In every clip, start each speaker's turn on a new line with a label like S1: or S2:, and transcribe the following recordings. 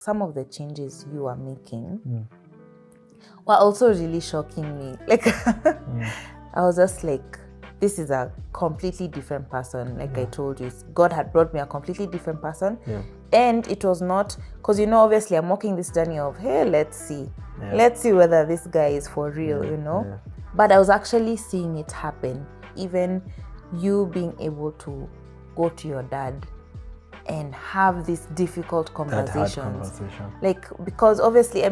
S1: some of the changes you are making were also really shocking me. Like, I was just like, this is a completely different person. Like I told you, God had brought me a completely different person.
S2: Yeah.
S1: And it was not, because obviously I'm walking this journey of, hey, let's see whether this guy is for real,
S2: Yeah.
S1: But I was actually seeing it happen. Even you being able to go to your dad and have these difficult conversations.
S2: That hard conversation.
S1: Like, because obviously, he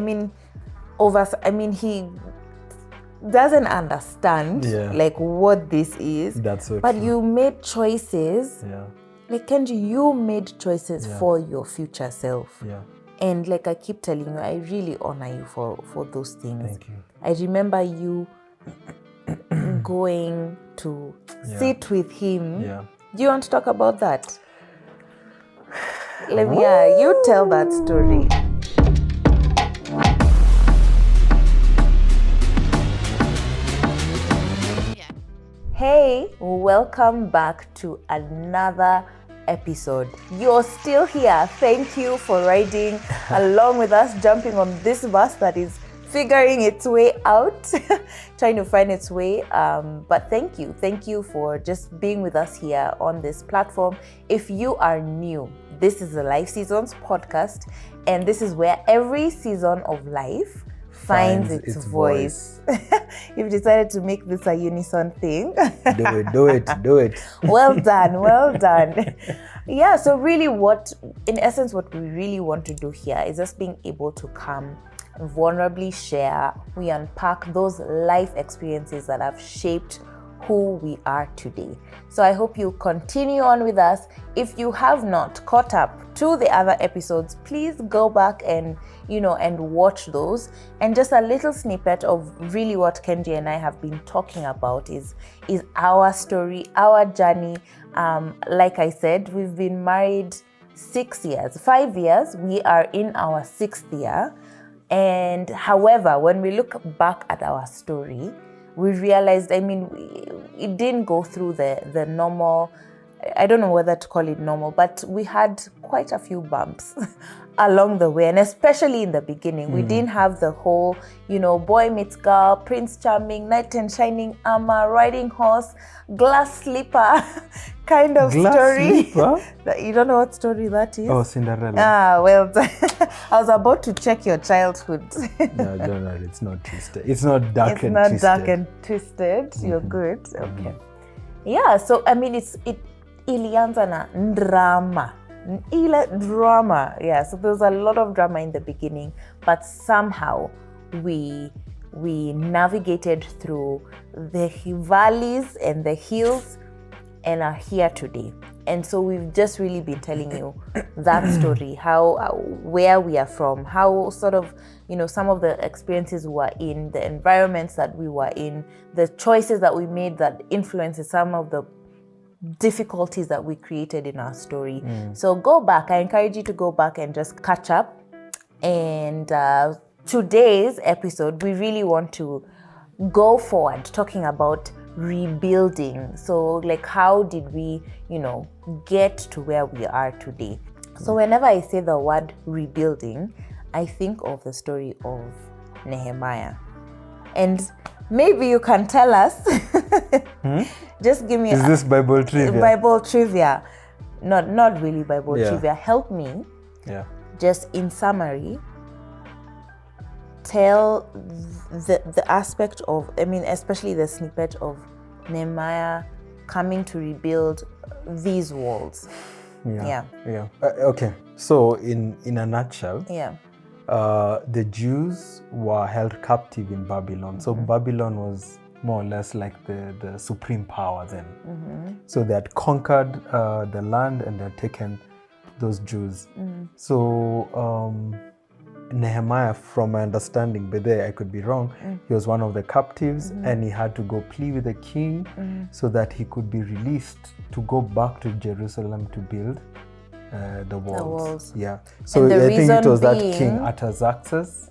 S1: doesn't understand like what this is.
S2: That's so
S1: but
S2: true.
S1: You made choices.
S2: Yeah.
S1: Like, Kenjie, you made choices for your future self.
S2: Yeah.
S1: And like I keep telling you, I really honor you for those things.
S2: Thank you.
S1: I remember you going to sit with him.
S2: Yeah.
S1: Do you want to talk about that? You tell that story. Hey, welcome back to another episode. You're still here. Thank you for riding along with us, jumping on this bus that is figuring its way out, trying to find its way. But thank you for just being with us here on this platform. If you are new, this is the Life Seasons podcast, and this is where every season of life finds its voice. You've decided to make this a unison thing.
S2: Do it.
S1: Well done. Yeah, so really what we really want to do here is just being able to come and vulnerably share. We unpack those life experiences that have shaped who we are today. So I hope you continue on with us. If you have not caught up to the other episodes, please go back and watch those. And just a little snippet of really what Kenjie and I have been talking about is our story, our journey. Like I said, we've been married 5 years. We are in our 6th year. And however, when we look back at our story, we realized, it didn't go through the normal, I don't know whether to call it normal, but we had quite a few bumps along the way. And especially in the beginning, we didn't have the whole, boy meets girl, Prince Charming, knight in shining armor, riding horse, glass slipper kind of story.
S2: Slipper?
S1: You don't know what story that is?
S2: Oh, Cinderella.
S1: Well, I was about to check your childhood.
S2: No, don't worry, it's not twisted. It's not dark
S1: it's
S2: and
S1: not
S2: twisted.
S1: dark and twisted. You're good. Okay. Yeah, so ilianza na drama. Drama. Yeah, so there's a lot of drama in the beginning, but somehow we navigated through the valleys and the hills and are here today. And so we've just really been telling you that story, where we are from, how sort of, some of the experiences we were in, the environments that we were in, the choices that we made that influences some of the difficulties that we created in our story. So go back. I encourage you to go back and just catch up. And today's episode, we really want to go forward talking about rebuilding. So like, how did we, get to where we are today? So whenever I say the word rebuilding, I think of the story of Nehemiah. And maybe you can tell us, just give me...
S2: Is this Bible trivia?
S1: Bible trivia. Not really Bible trivia. Help me.
S2: Yeah.
S1: Just in summary, tell the aspect of, especially the snippet of Nehemiah coming to rebuild these walls.
S2: Yeah. Okay. So in a nutshell, the Jews were held captive in Babylon. So Babylon was more or less like the supreme power then. So they had conquered the land and they had taken those Jews. So Nehemiah, from my understanding, but there I could be wrong, he was one of the captives and he had to go plea with the king so that he could be released to go back to Jerusalem to build the walls. Yeah. So I think it was that King Artaxerxes.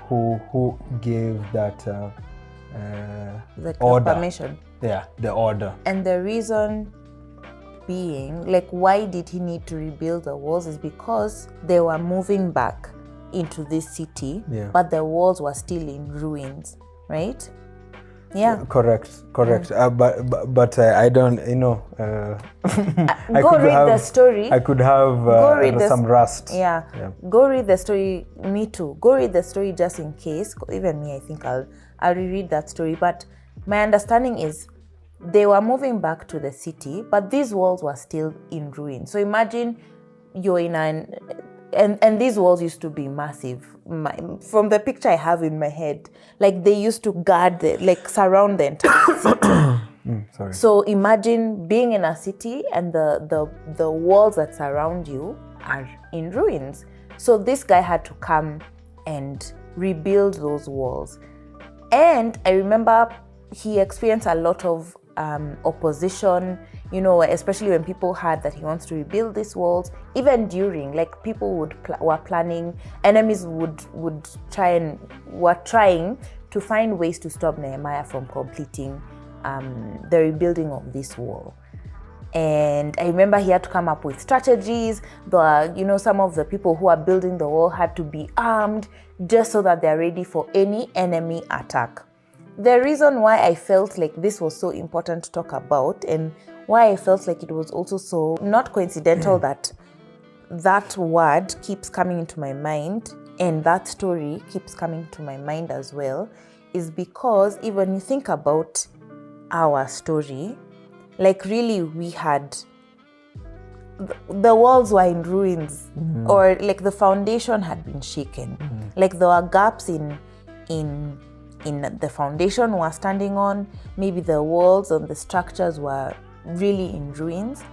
S2: Who gave that
S1: the
S2: order.
S1: confirmation.
S2: Yeah, the order.
S1: And the reason being, like why did he need to rebuild the walls, is because they were moving back into this city, but the walls were still in ruins, right? Yeah.
S2: Correct. But I don't,
S1: Go read the story.
S2: I could have some rust.
S1: Yeah. Go read the story. Me too. Go read the story just in case. Even me, I think I'll reread that story. But my understanding is they were moving back to the city, but these walls were still in ruins. So imagine you're in and these walls used to be massive. From the picture I have in my head, like they used to guard surround the entire city. So imagine being in a city and the walls that surround you are in ruins. So this guy had to come and rebuild those walls. And I remember he experienced a lot of opposition, especially when people heard that he wants to rebuild these walls. Even during, like, people were planning, enemies were trying to find ways to stop Nehemiah from completing the rebuilding of this wall. And I remember he had to come up with strategies. Some of the people who are building the wall had to be armed just so that they're ready for any enemy attack. The reason why I felt like this was so important to talk about, and why I felt like it was also so not coincidental that that word keeps coming into my mind and that story keeps coming to my mind as well, is because even you think about our story, like really we had the walls were in ruins, or like the foundation had been shaken, like there were gaps in the foundation we're standing on. Maybe the walls and the structures were really in ruins,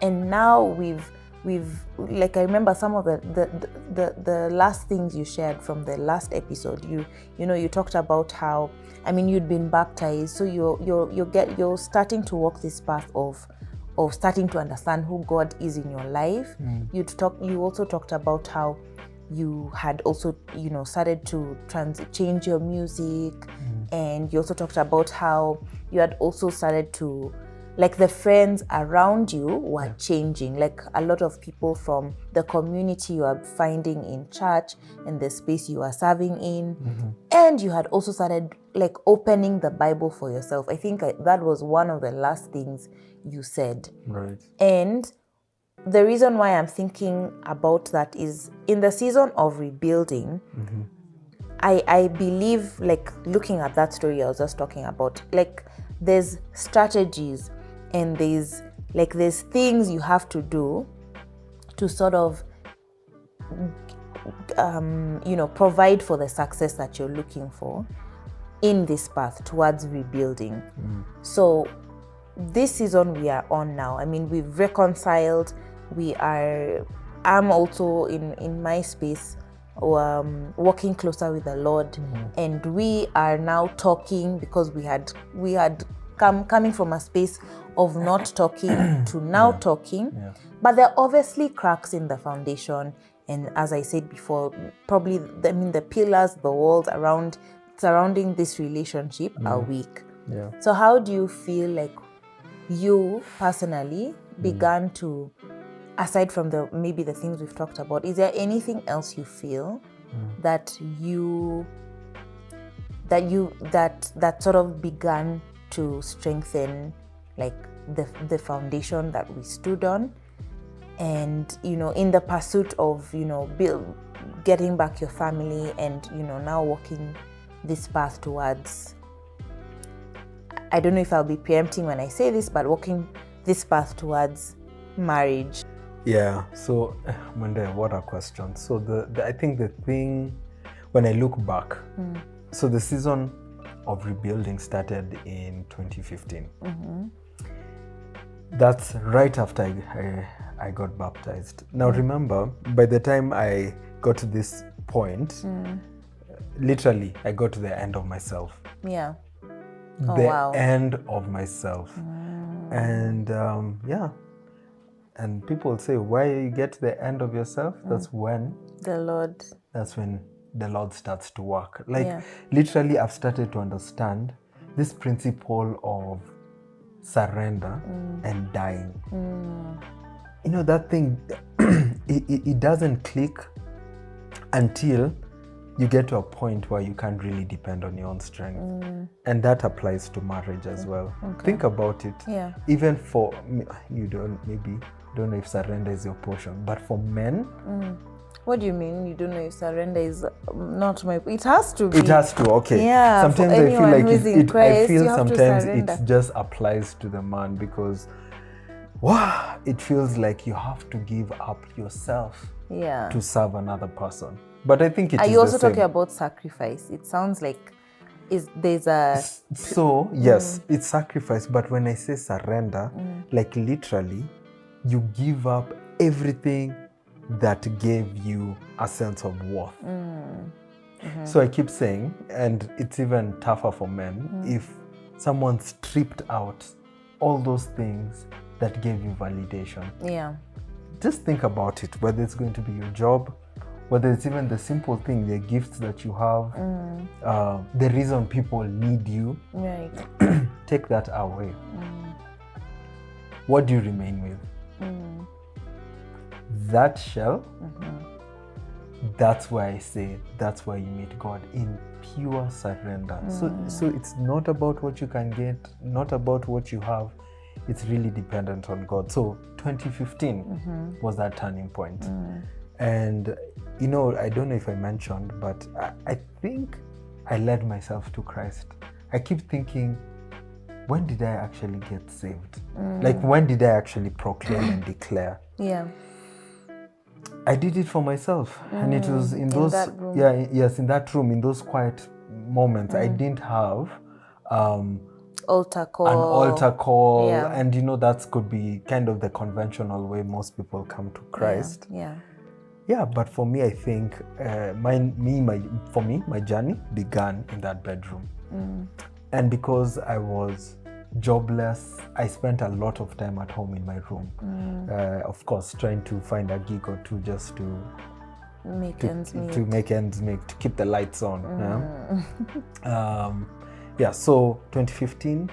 S1: and now we've like, I remember some of the last things you shared from the last episode. You talked about how, you'd been baptized, so you're starting to walk this path of starting to understand who God is in your life. You also talked about how you had also, started to change your music, and you also talked about how you had also started to, like, the friends around you were changing, like a lot of people from the community you are finding in church and the space you are serving in, and you had also started like opening the Bible for yourself. I think that was one of the last things you said.
S2: Right.
S1: And the reason why I'm thinking about that is in the season of rebuilding, I believe, like, looking at that story I was just talking about, like, there's strategies and there's things you have to do to sort of, provide for the success that you're looking for in this path towards rebuilding. So this season we are on now, we've reconciled. I'm also in my space, working closer with the Lord, and we are now talking because we had coming from a space of not talking to now talking. But there are obviously cracks in the foundation, and as I said before, probably the pillars, the walls surrounding this relationship are weak. So how do you feel like you personally began to, aside from maybe the things we've talked about, is there anything else you feel that sort of began to strengthen, like, the foundation that we stood on, and in the pursuit of getting back your family, and now walking this path towards, I don't know if I'll be preempting when I say this, but walking this path towards marriage?
S2: Yeah, so Mwende, what a question. So I think the thing, when I look back, so the season of rebuilding started in 2015. That's right after I got baptized. Now remember, by the time I got to this point, literally I got to the end of myself.
S1: Yeah.
S2: End of myself. And and people say, why you get to the end of yourself? That's when the Lord starts to work. Like, literally, I've started to understand this principle of surrender and dying. You know, that thing, it doesn't click until you get to a point where you can't really depend on your own strength. And that applies to marriage as well. Think about it.
S1: Yeah.
S2: Even for, you don't know if surrender is your portion, but for men.
S1: What do you mean? You don't know if surrender is not my... It has to be.
S2: It has to, okay.
S1: Yeah,
S2: sometimes
S1: for
S2: I feel like
S1: I feel
S2: sometimes it just applies to the man because wow, it feels like you have to give up yourself to serve another person. But I think it is
S1: Are you also
S2: the same.
S1: talking about sacrifice? It sounds like there's a...
S2: So, yes, it's sacrifice. But when I say surrender, like literally, you give up everything that gave you a sense of worth. So I keep saying, and it's even tougher for men, if someone stripped out all those things that gave you validation.
S1: Yeah.
S2: Just think about it, whether it's going to be your job, whether it's even the simple thing, the gifts that you have, the reason people need you.
S1: Right.
S2: Take that away. What do you remain with? That shell, that's why I say that's why you meet God, in pure surrender. So it's not about what you can get, not about what you have. It's really dependent on God. So 2015 was that turning point. And you know, I don't know if I mentioned, but I think I led myself to Christ. I keep thinking, when did I actually get saved? Like, when did I actually proclaim and declare?
S1: Yeah.
S2: I did it for myself, and it was in those,
S1: that room.
S2: in that room, in those quiet moments. I didn't have
S1: Altar call.
S2: an altar call,
S1: Yeah.
S2: and you know, that could be kind of the conventional way most people come to Christ. Yeah, but for me, I think my journey began in that bedroom, and because I was jobless, I spent a lot of time at home in my room. Of course, trying to find a gig or two just to
S1: make ends meet,
S2: to keep the lights on. So 2015,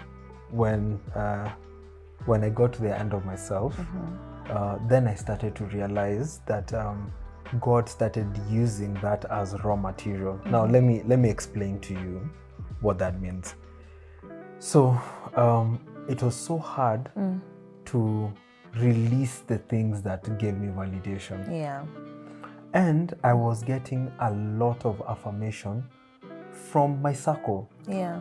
S2: when I got to the end of myself, then I started to realize that God started using that as raw material. Now let me explain to you what that means. So it was so hard to release the things that gave me validation.
S1: Yeah.
S2: And I was getting a lot of affirmation from my circle.
S1: Yeah.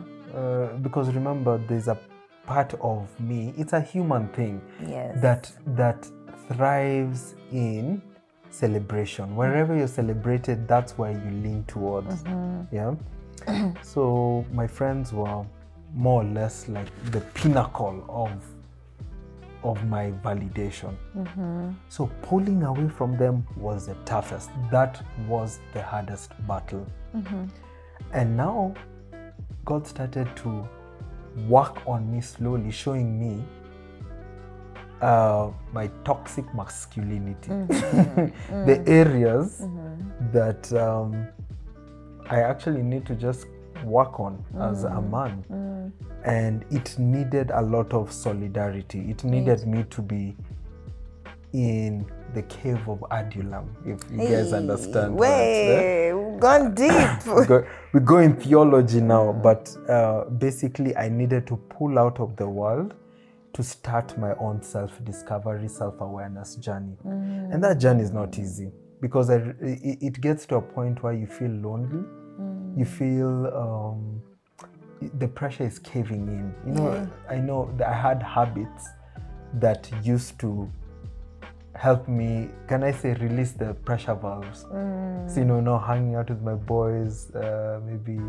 S2: Because remember, there's a part of me, it's a human thing,
S1: yes,
S2: that thrives in celebration. Wherever you're celebrated, that's where you lean towards. Yeah. So my friends were more or less like the pinnacle of my validation. So pulling away from them was the toughest. That was the hardest battle. And now God started to work on me slowly, showing me my toxic masculinity, the areas that I actually need to just work on as a man. And it needed a lot of solidarity. It needed me to be in the cave of Adullam, if you guys understand.
S1: We've gone deep.
S2: We go in theology now, but basically I needed to pull out of the world to start my own self-discovery, self-awareness journey. And that journey is not easy, because it gets to a point where you feel lonely. You feel the pressure is caving in. You know, I know that I had habits that used to help me, can I say, release the pressure valves. So, you know, not hanging out with my boys, maybe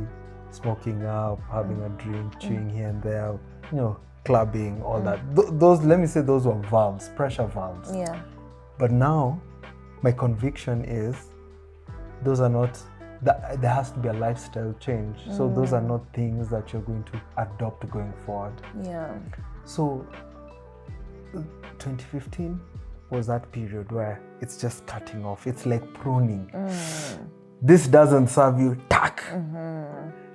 S2: smoking up, having a drink, chewing here and there, you know, clubbing, all that. Those, let me say, those were valves, pressure valves.
S1: Yeah.
S2: But now, my conviction is, those are not, there has to be a lifestyle change. So those are not things that you're going to adopt going forward.
S1: Yeah.
S2: So 2015 was that period where it's just cutting off. It's like pruning. This doesn't serve you, tack.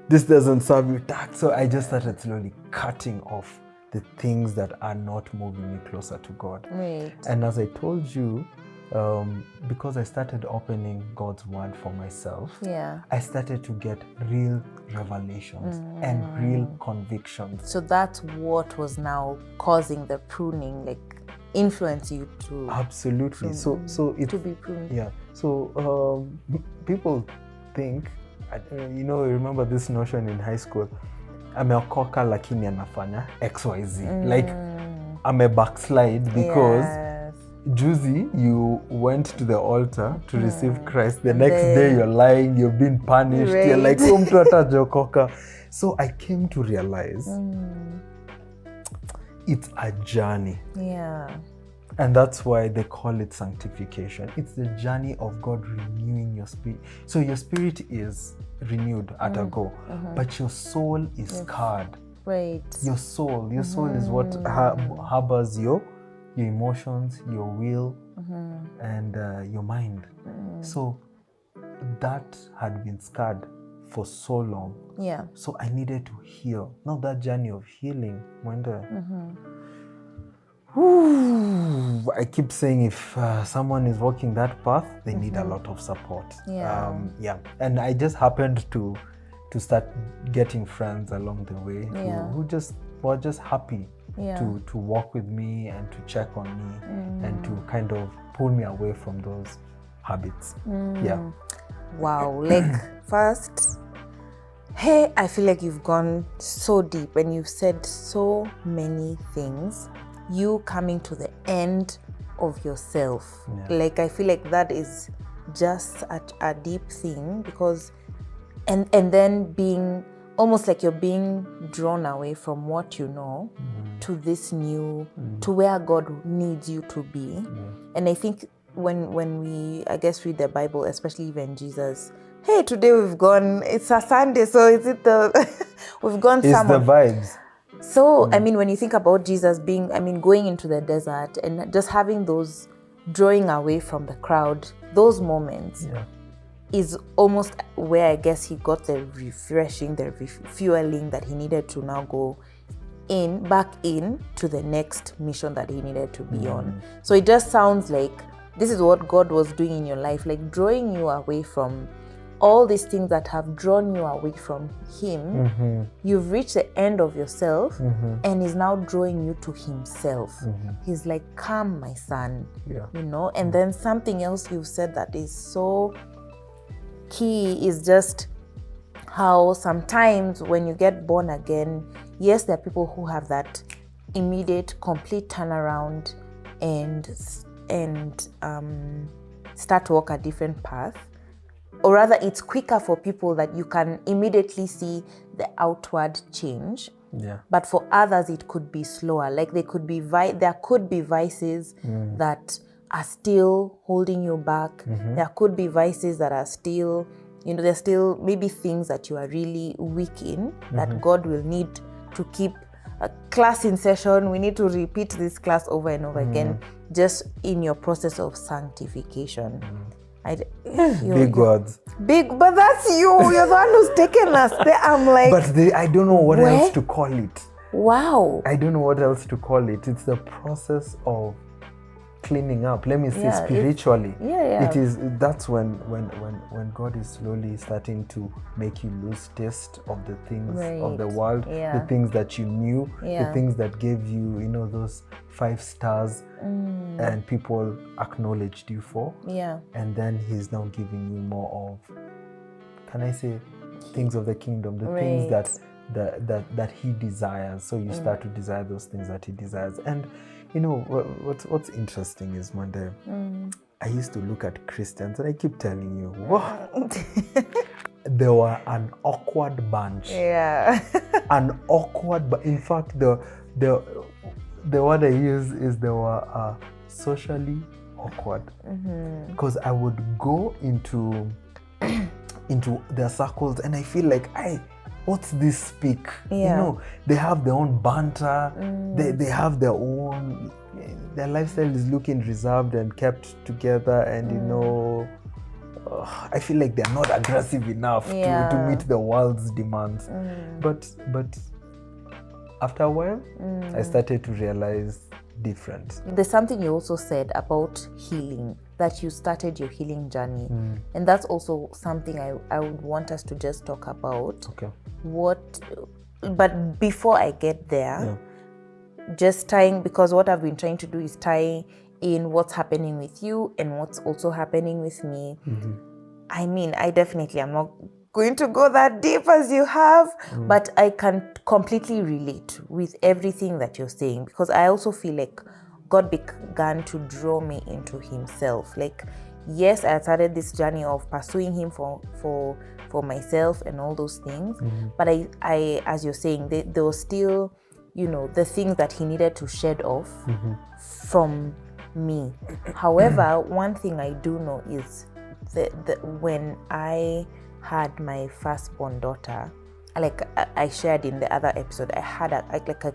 S2: This doesn't serve you, tack. So I just started slowly cutting off the things that are not moving me closer to God.
S1: Right.
S2: And as I told you, because I started opening God's word for myself, I started to get real revelations and real convictions.
S1: So that's what was now causing the pruning, like influence you to
S2: absolutely so it,
S1: to be pruned.
S2: Yeah. So people think, remember this notion in high school, ameokoka lakini anafanya XYZ. Like I'm a backslide because Juicy, you went to the altar to receive Christ. The next day you're lying, you've been punished. Right. You're like, mtu atajokoka. So I came to realize it's a journey.
S1: Yeah.
S2: And that's why they call it sanctification. It's the journey of God renewing your spirit. So your spirit is renewed at a go, but your soul is scarred.
S1: Right.
S2: Your soul is what harbors your emotions, your will, and your mind. So that had been scarred for so long.
S1: Yeah.
S2: So I needed to heal. Now that journey of healing, Mwende. I keep saying if someone is walking that path, they need a lot of support.
S1: Yeah.
S2: And I just happened to start getting friends along the way who just were just happy to walk with me and to check on me and to kind of pull me away from those habits. Yeah.
S1: Wow. Like first, hey, I feel like you've gone so deep and you've said so many things. You coming to the end of yourself. Like I feel like that is just a deep thing, because and then being almost like you're being drawn away from what you know to this new to where God needs you to be. And I think when we read the Bible, especially even Jesus, hey, today we've gone, it's a Sunday, so is it we've gone somewhere.
S2: It's the vibes.
S1: So, I mean, when you think about Jesus going into the desert and just having those drawing away from the crowd, those moments is almost where I guess he got the refreshing, the refueling that he needed to now go back in to the next mission that he needed to be on. So it just sounds like this is what God was doing in your life, like drawing you away from all these things that have drawn you away from him. You've reached the end of yourself and he's now drawing you to himself. He's like, come, my son, and then something else you've said that is so key is just how sometimes when you get born again, yes, there are people who have that immediate, complete turnaround and start to walk a different path. Or rather, it's quicker for people that you can immediately see the outward change.
S2: Yeah.
S1: But for others, it could be slower. Like there could be vices that are still holding you back. There could be vices that are still, there's still maybe things that you are really weak in that God will need to keep a class in session. We need to repeat this class over and over again, just in your process of sanctification.
S2: Big words.
S1: But that's you. You're the one who's taken us there. I'm like,
S2: but I don't know what else to call it.
S1: Wow.
S2: I don't know what else to call it. It's the process of cleaning up. Let me say spiritually. It is. That's when God is slowly starting to make you lose taste of the things of the world, the things that you knew, the things that gave you, those 5 stars and people acknowledged you for. And then he's now giving you more of, can I say, things of the kingdom, the things that he desires. So you start to desire those things that he desires. And what's interesting is, Mwende, I used to look at Christians and I keep telling you, wow, they were an awkward bunch. An awkward, but in fact, the word I use is they were socially awkward. Because I would go into their circles and I feel like, what's this speak? They have their own banter. They have their own. Their lifestyle is looking reserved and kept together, and I feel like they're not aggressive enough to meet the world's demands. But after a while, I started to realize different.
S1: There's something you also said about healing, that you started your healing journey. And that's also something I would want us to just talk about.
S2: Okay.
S1: But before I get there, just tying, because what I've been trying to do is tie in what's happening with you and what's also happening with me. I mean, I definitely am not going to go that deep as you have, but I can completely relate with everything that you're saying, because I also feel like God began to draw me into himself. Like, yes, I started this journey of pursuing him for myself and all those things, but I as you're saying, there was still, the things that he needed to shed off from me. However, one thing I do know is that when I had my firstborn daughter, like I shared in the other episode, I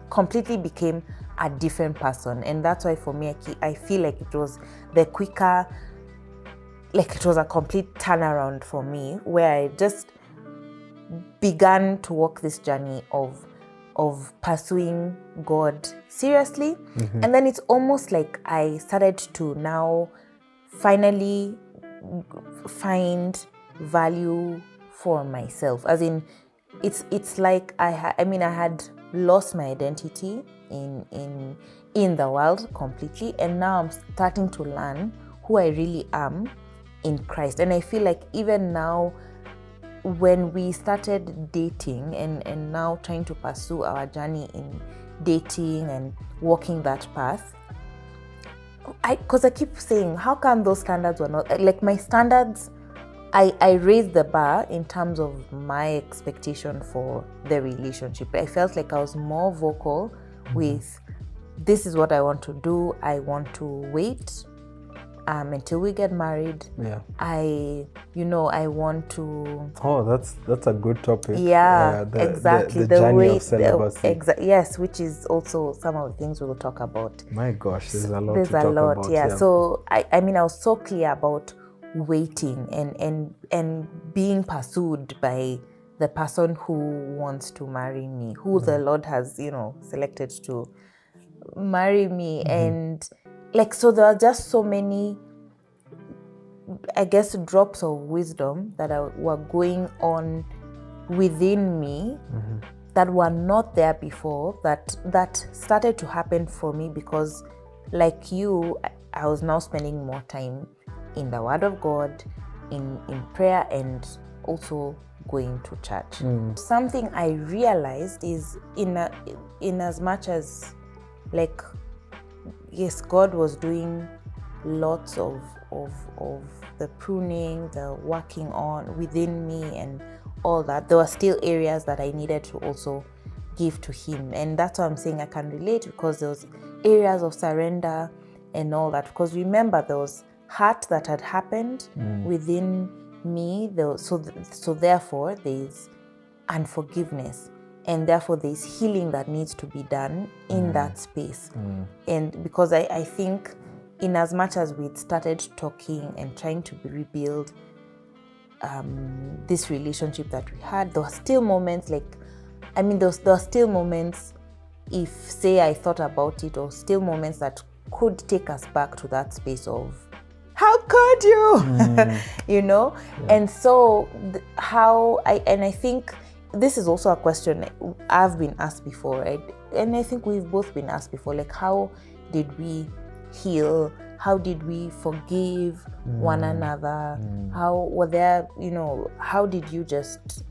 S1: completely became a different person. And that's why for me, I feel like it was the quicker, like it was a complete turnaround for me, where I just began to walk this journey of pursuing God seriously. And then it's almost like I started to now finally find value for myself, as in it's like I had lost my identity in the world completely, and now I'm starting to learn who I really am in Christ. And I feel like even now, when we started dating and now trying to pursue our journey in dating and walking that path, because I keep saying, how come those standards were not, like my standards, I raised the bar in terms of my expectation for the relationship. I felt like I was more vocal with, this is what I want to do. I want to wait until we get married.
S2: Yeah.
S1: I want to.
S2: Oh, that's a good topic.
S1: Yeah, exactly.
S2: The journey of celibacy.
S1: Yes, which is also some of the things we will talk about.
S2: My gosh, there's a lot to talk about.
S1: Yeah. So I was so clear about waiting and being pursued by the person who wants to marry me, who the Lord has, selected to marry me. And so there are just so many, I guess, drops of wisdom that were going on within me that were not there before, that started to happen for me because, like you, I was now spending more time in the Word of God, in prayer, and also going to church. Something I realized is in as much as, like, yes, God was doing lots of the pruning, the working on within me and all that, there were still areas that I needed to also give to him. And that's why I'm saying I can relate, because there was areas of surrender and all that. Because remember, there was hurt that had happened within me. So therefore there's unforgiveness, and therefore there's healing that needs to be done in that space. And because I think, in as much as we'd started talking and trying to rebuild this relationship that we had, there were still moments, there were still moments, if say I thought about it, or still moments that could take us back to that space of, how could you? Yeah. And so I think this is also a question I've been asked before, right? And I think we've both been asked before, like, how did we heal? How did we forgive one another? How were there, how did you just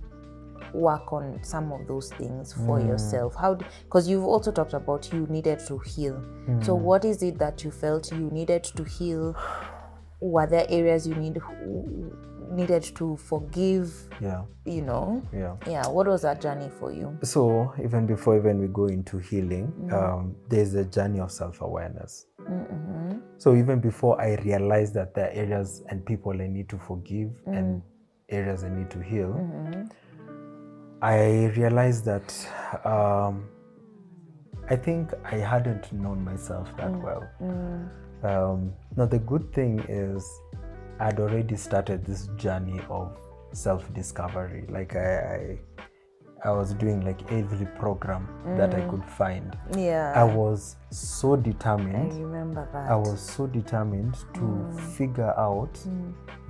S1: work on some of those things for yourself? Because you've also talked about you needed to heal. So what is it that you felt you needed to heal? Were there areas you needed to forgive? Yeah. Yeah. What was that journey for you?
S2: So even before we go into healing, there's a journey of self-awareness. So even before I realized that there are areas and people I need to forgive and areas I need to heal, I realized that I think I hadn't known myself that well. Now the good thing is I'd already started this journey of self-discovery. Like I was doing like every program that I could find.
S1: Yeah.
S2: I was so determined.
S1: I remember that.
S2: I was so determined to figure out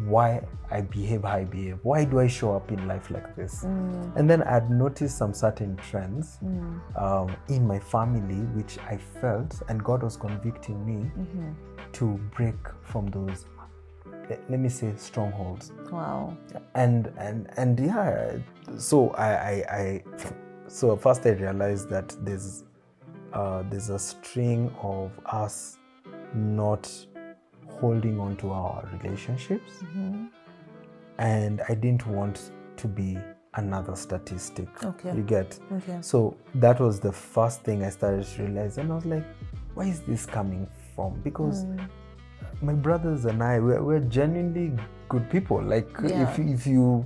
S2: why I behave how I behave. Why do I show up in life like this? And then I'd noticed some certain trends in my family, which I felt, and God was convicting me to break from those, let me say, strongholds.
S1: Wow.
S2: And yeah, so so first I realized that there's a string of us not holding on to our relationships, and I didn't want to be another statistic.
S1: Okay.
S2: You get?
S1: Okay.
S2: So that was the first thing I started to realize, and I was like, where is this coming from? Because my brothers and I, we're genuinely good people. Like, if you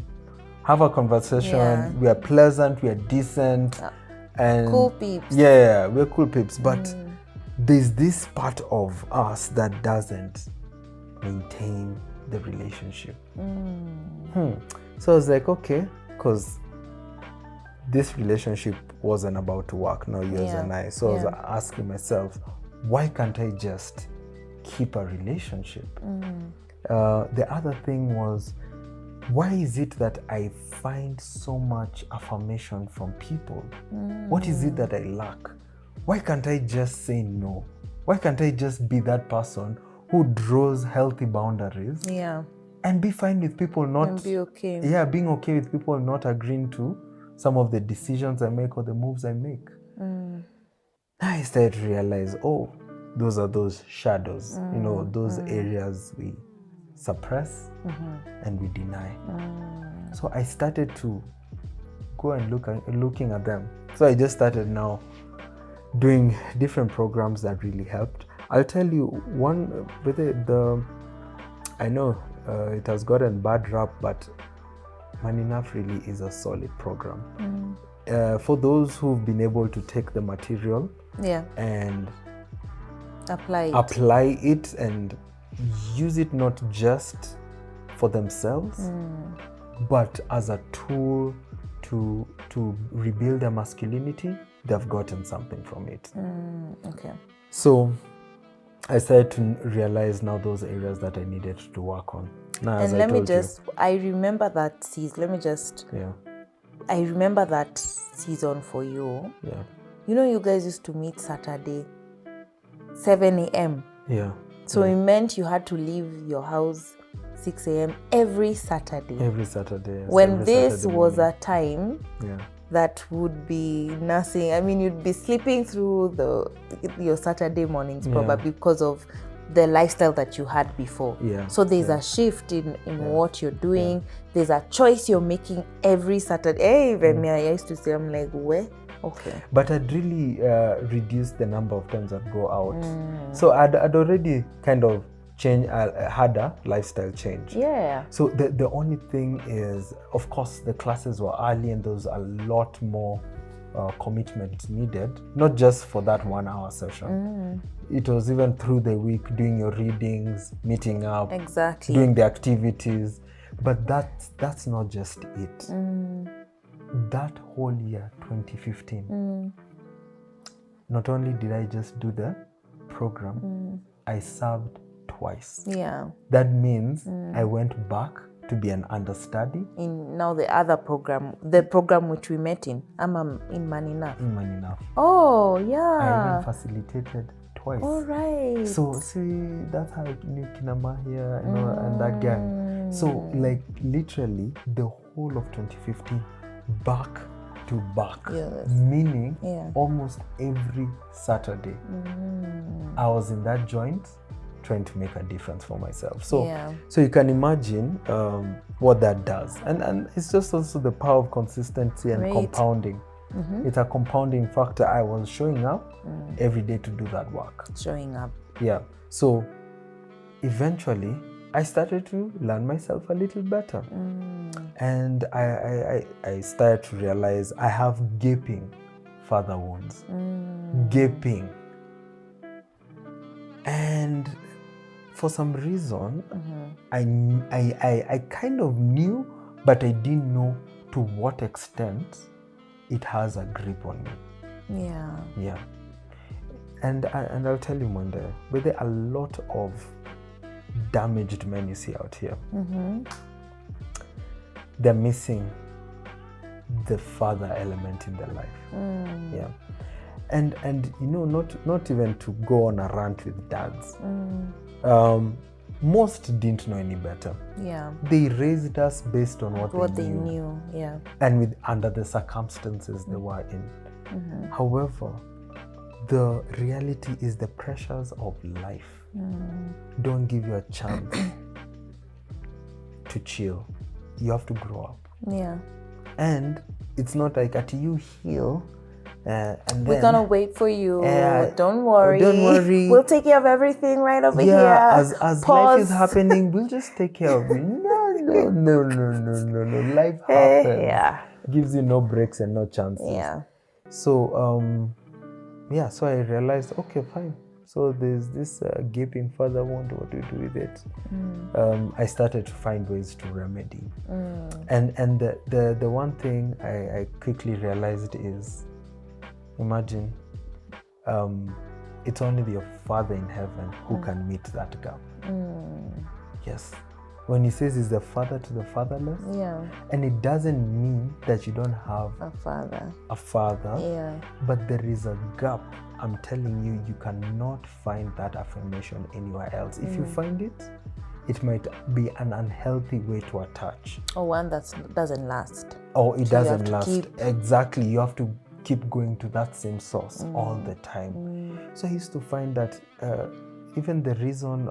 S2: have a conversation, we are pleasant, we are decent, and
S1: cool peeps.
S2: Yeah, we're cool peeps. But there's this part of us that doesn't maintain the relationship. So I was like, okay, because this relationship wasn't about to work, no, yours and I. So I was asking myself, why can't I just keep a relationship? The other thing was, why is it that I find so much affirmation from people? What is it that I lack? Why can't I just say no? Why can't I just be that person who draws healthy boundaries?
S1: Yeah.
S2: And be fine with people not...
S1: And be okay.
S2: Yeah, being okay with people not agreeing to some of the decisions I make or the moves I make. I started to realize, oh, those are those shadows, those areas we suppress and we deny. So I started to go and looking at them. So I just started now doing different programs that really helped. I'll tell you one with I know it has gotten bad rap, but Man Enough really is a solid program. For those who've been able to take the material and apply it and use it not just for themselves, but as a tool to rebuild their masculinity, they've gotten something from it.
S1: Okay.
S2: So I started to realize now those areas that I needed to work on. Now,
S1: and let me just, I remember that season. I remember that season for you.
S2: Yeah.
S1: You know, you guys used to meet Saturday, 7 a.m.
S2: Yeah.
S1: So it meant you had to leave your house 6 a.m. every Saturday.
S2: Every Saturday. Yes.
S1: When
S2: every
S1: this
S2: Saturday
S1: was
S2: morning.
S1: a time
S2: Yeah.
S1: that would be nothing. I mean, you'd be sleeping through your Saturday mornings probably because of the lifestyle that you had before.
S2: Yeah.
S1: So there's a shift in what you're doing. There's a choice you're making every Saturday. Hey, even me, I used to say, I'm like, where? Okay.
S2: But I'd really reduced the number of times I'd go out. So I'd already kind of had a lifestyle change.
S1: Yeah.
S2: So the only thing is, of course, the classes were early and there was a lot more commitment needed, not just for that 1 hour session. It was even through the week, doing your readings, meeting up, doing the activities. But that's not just it. That whole year, 2015, not only did I just do the program, I served twice.
S1: Yeah.
S2: That means I went back to be an understudy.
S1: In now the other program, the program which we met in, I'm in Man Enough.
S2: In Man Enough.
S1: Oh, yeah.
S2: I even facilitated twice.
S1: All right.
S2: So, see, that's how I knew Kinama here and that gang. So, like, literally, the whole of 2015, back to back.
S1: Yes.
S2: Meaning, almost every Saturday, I was in that joint trying to make a difference for myself. So, so you can imagine what that does. And it's just also the power of consistency and compounding. It's a compounding factor. I was showing up every day to do that work.
S1: Showing up. Yeah.
S2: So eventually, I started to learn myself a little better. And I started to realize I have gaping father wounds. Gaping. And for some reason, I kind of knew, but I didn't know to what extent it has a grip on me. Yeah. And I'll tell you, Mwende, but there are a lot of damaged men you see out here. They're missing the father element in their life. Yeah. And not even to go on a rant with dads. Most didn't know any better.
S1: Yeah.
S2: They raised us based on what
S1: they knew. Yeah.
S2: And under the circumstances they were in. However, the reality is the pressures of life don't give you a chance to chill. You have to grow up.
S1: Yeah.
S2: And it's not like at you heal and
S1: we're gonna wait for you. Don't worry. We'll take care of everything right over here.
S2: As life is happening, we'll just take care of it. No. Life happens.
S1: Yeah.
S2: Gives you no breaks and no chances.
S1: Yeah.
S2: So so I realized, okay, fine. So there's this gaping father wound. What do you do with it? I started to find ways to remedy. And the one thing I quickly realized is, imagine, it's only your Father in heaven who can meet that gap. Yes. When he says he's the father to the fatherless, and it doesn't mean that you don't have a father, but there is a gap. I'm telling you, you cannot find that affirmation anywhere else. If you find it, it might be an unhealthy way to attach.
S1: Or one that doesn't last.
S2: Or it doesn't last. Exactly. You have to keep going to that same source all the time. So I used to find that even the reason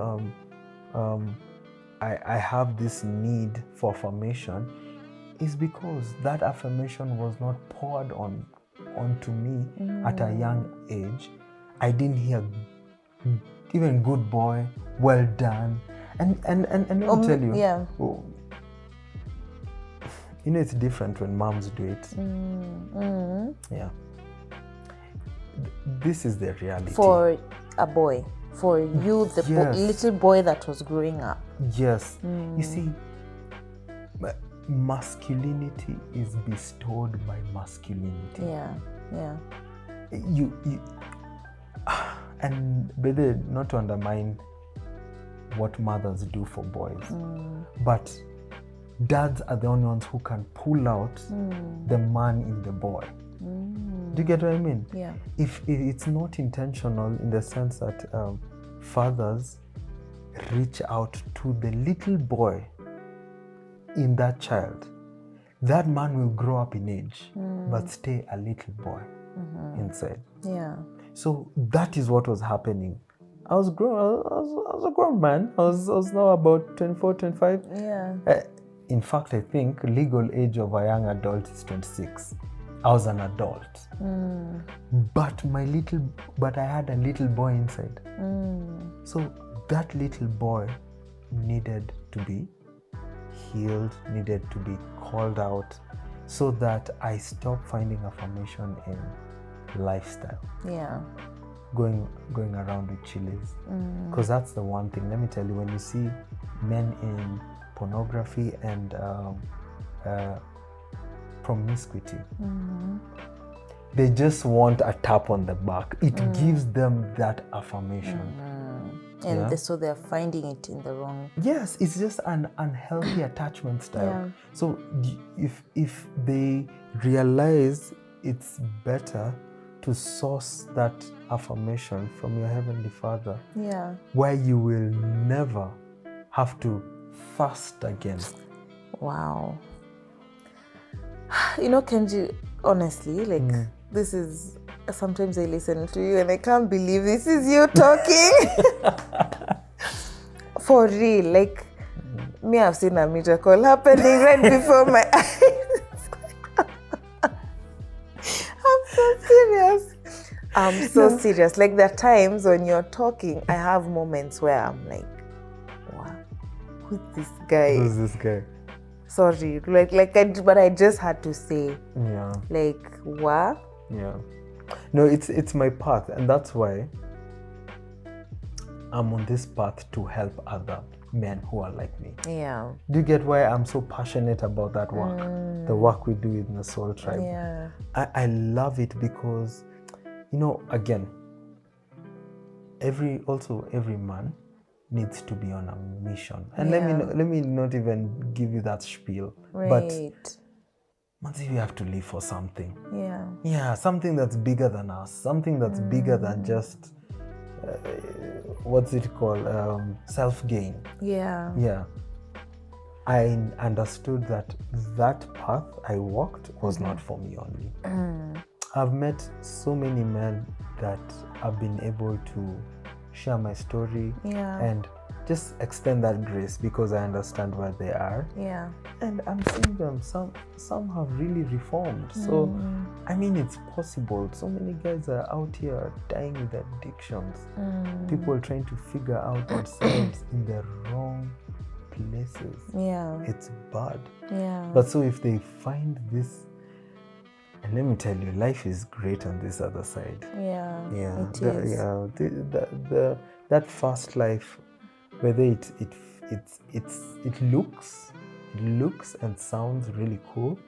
S2: I have this need for affirmation is because that affirmation was not poured onto me at a young age. I didn't hear even good boy, well done. And let me tell you, it's different when moms do it. Yeah. This is the reality.
S1: For a boy. For you, the little boy that was growing up.
S2: Yes. You see, masculinity is bestowed by masculinity.
S1: Yeah.
S2: You and whether not to undermine what mothers do for boys, but dads are the only ones who can pull out the man in the boy. Do you get what I mean?
S1: Yeah.
S2: If it's not intentional in the sense that fathers reach out to the little boy in that child, that man will grow up in age, but stay a little boy inside.
S1: Yeah.
S2: So that is what was happening. I was a grown man. I was now about 24, 25.
S1: Yeah.
S2: In fact, I think legal age of a young adult is 26. I was an adult. But I had a little boy inside. So that little boy needed to be healed, needed to be called out, so that I stopped finding affirmation in lifestyle.
S1: Yeah.
S2: Going around with chilies. Because that's the one thing. Let me tell you, when you see men in pornography and promiscuity, they just want a tap on the back. It gives them that affirmation.
S1: And so they're finding it in the wrong.
S2: Yes, it's just an unhealthy attachment style.
S1: Yeah.
S2: So if they realize it's better to source that affirmation from your Heavenly Father, where you will never have to fast again.
S1: Wow. Kenjie, honestly, this is, sometimes I listen to you and I can't believe this is you talking. For real, me, I've seen a miracle happening right before my eyes. I'm so serious. There are times when you're talking, I have moments where I'm like, wow, who's this guy?
S2: Who's this guy?
S1: Sorry, but I just had to say, what?
S2: Yeah. No, it's my path, and that's why I'm on this path to help other men who are like me.
S1: Yeah.
S2: Do you get why I'm so passionate about that work? The work we do in the Soul Tribe.
S1: Yeah.
S2: I love it because, you know, again, every man needs to be on a mission. And let me not even give you that spiel.
S1: Right.
S2: But we have to live for something.
S1: Yeah.
S2: Yeah, something that's bigger than us. Something that's bigger than just what's it called? Self-gain.
S1: Yeah.
S2: Yeah. I understood that path I walked was not for me only. I've met so many men that have been able to share my story and just extend that grace because I understand where they are.
S1: Yeah.
S2: And I'm seeing them, some have really reformed. So, I mean, it's possible. So many guys are out here dying with addictions. People trying to figure out themselves in the wrong places.
S1: Yeah.
S2: It's bad.
S1: Yeah.
S2: But so if they find this, and let me tell you, life is great on this other side.
S1: Yeah.
S2: Yeah.
S1: It is.
S2: That fast life, whether it looks and sounds really cool,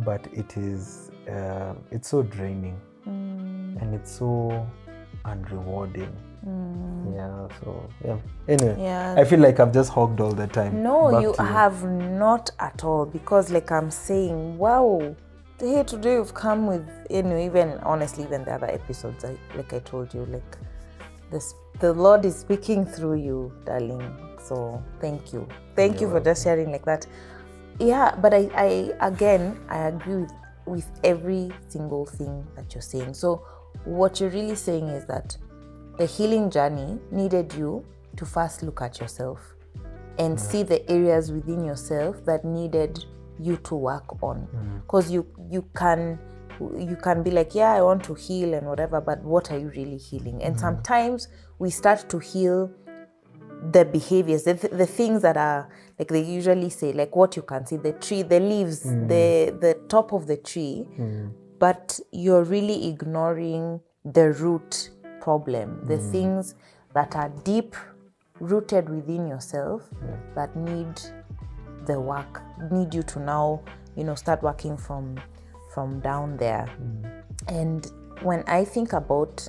S2: but it is it's so draining and it's so unrewarding. Yeah, so yeah. Anyway, I feel like I've just hogged all the time.
S1: No, you have not at all, because like I'm saying, wow, here today you've come with, you know, even honestly, even the other episodes, like I told you, like the Lord is speaking through you, darling. So thank you for just sharing like that. Yeah, but I agree with every single thing that you're saying. So what you're really saying is that the healing journey needed you to first look at yourself and see the areas within yourself that needed you to work on. Because you can be like, yeah, I want to heal and whatever, but what are you really healing? And sometimes we start to heal the behaviors, the things that are, like they usually say, like what you can see, the tree, the leaves, the top of the tree, but you're really ignoring the root problem, the things that are deep rooted within yourself that need the work, need you to now, you know, start working from down there. And when I think about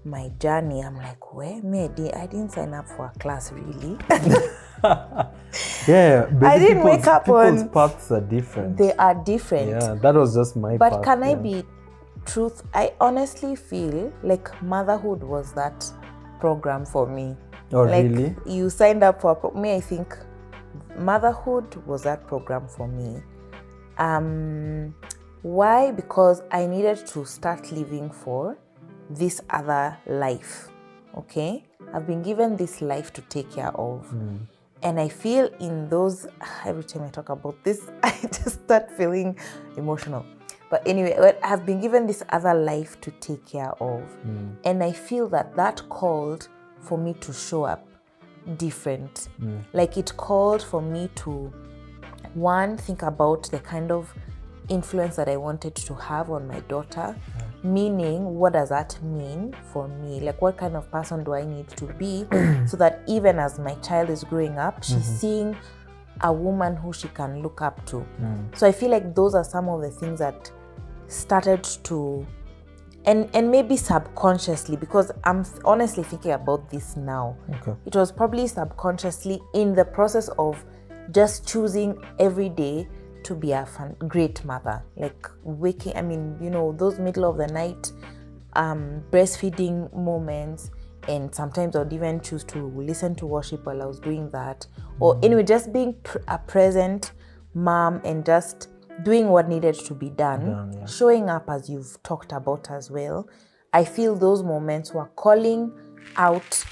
S1: my journey, I'm like, where? I didn't sign up for a class, really.
S2: Yeah,
S1: I didn't wake up
S2: people's paths are different.
S1: They are different.
S2: Yeah, that was just my path.
S1: But can I be truth? I honestly feel like motherhood was that program for me.
S2: Oh,
S1: like,
S2: really?
S1: You signed up for me. I think motherhood was that program for me. Why? Because I needed to start living for this other life. Okay? I've been given this life to take care of. And I feel in those, every time I talk about this, I just start feeling emotional. But anyway, I've been given this other life to take care of. And I feel that called for me to show up different. Like it called for me to, one, think about the kind of influence that I wanted to have on my daughter. Meaning, what does that mean for me? Like, what kind of person do I need to be so that even as my child is growing up, she's seeing a woman who she can look up to. So I feel like those are some of the things that started to, and maybe subconsciously, because I'm honestly thinking about this now. It was probably subconsciously in the process of just choosing every day to be a great mother, like waking, I mean, you know, those middle of the night breastfeeding moments, and sometimes I would even choose to listen to worship while I was doing that, or anyway, just being a present mom and just doing what needed to be done, showing up as you've talked about as well. I feel those moments were calling out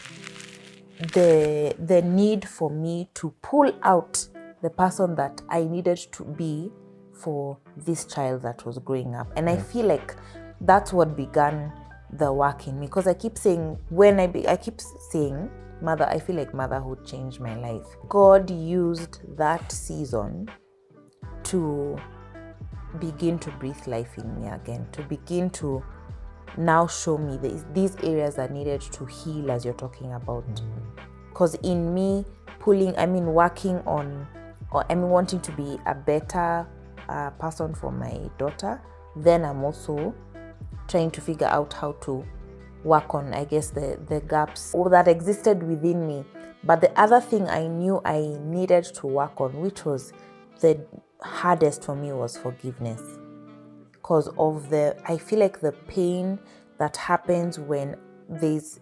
S1: the need for me to pull out the person that I needed to be for this child that was growing up. And I feel like that's what began the work in me, because I keep saying, I keep saying, mother, I feel like motherhood changed my life. God used that season to begin to breathe life in me again, to begin to now show me these areas that needed to heal, as you're talking about. Because in me working on, wanting to be a better person for my daughter, then I'm also trying to figure out how to work on, I guess, the gaps that existed within me. But the other thing I knew I needed to work on, which was the hardest for me, was forgiveness. Because of I feel like the pain that happens when there's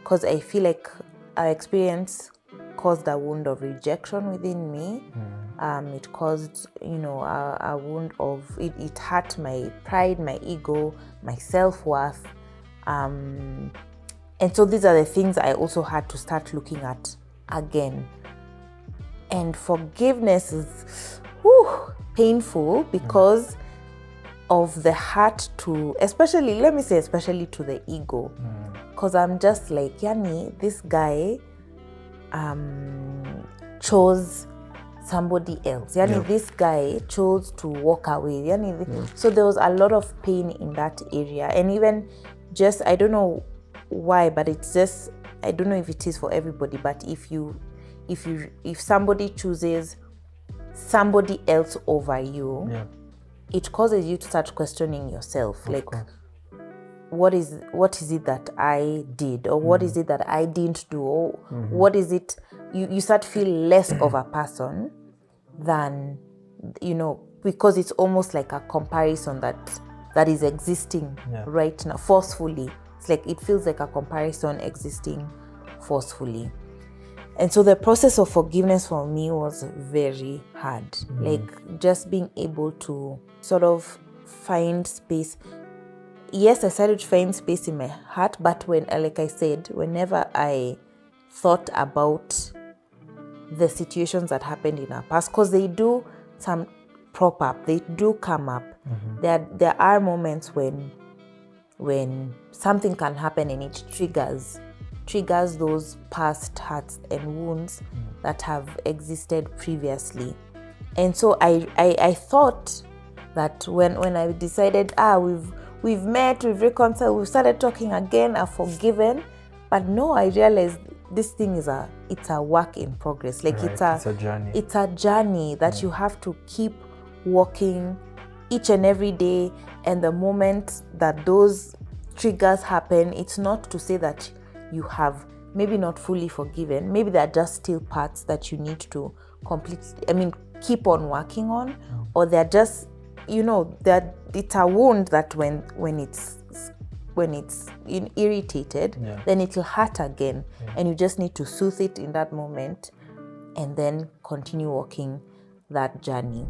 S1: because I feel like our experience caused a wound of rejection within me. It caused, a wound of, it hurt my pride, my ego, my self-worth. And so these are the things I also had to start looking at again. And forgiveness is painful because of the hurt to, especially to the ego. Because I'm just like, Yani, this guy chose somebody else. This guy chose to walk away. So there was a lot of pain in that area. And even just, I don't know why, but it's just, I don't know if it is for everybody, but if somebody chooses somebody else over you, it causes you to start questioning yourself. What is it that I did, or what is it that I didn't do, or what is it, you start to feel less of a person than, because it's almost like a comparison that is existing right now forcefully. It's like it feels like a comparison existing forcefully. And so the process of forgiveness for me was very hard. Like just being able to sort of find space. Yes, I started to find space in my heart, but like I said, whenever I thought about the situations that happened in our past, because they do some prop up, they do come up. There are moments when something can happen and it triggers those past hurts and wounds that have existed previously. And so I thought that when I decided, we've met, we've reconciled, we've started talking again, I've forgiven. But no, I realized this thing it's a work in progress. Like it's a journey. It's a journey that you have to keep walking each and every day. And the moment that those triggers happen, it's not to say that you have maybe not fully forgiven. Maybe there are just still parts that you need to keep on working on, or they're just, it's a wound that when it's irritated, then it'll hurt again, and you just need to soothe it in that moment, and then continue walking that journey.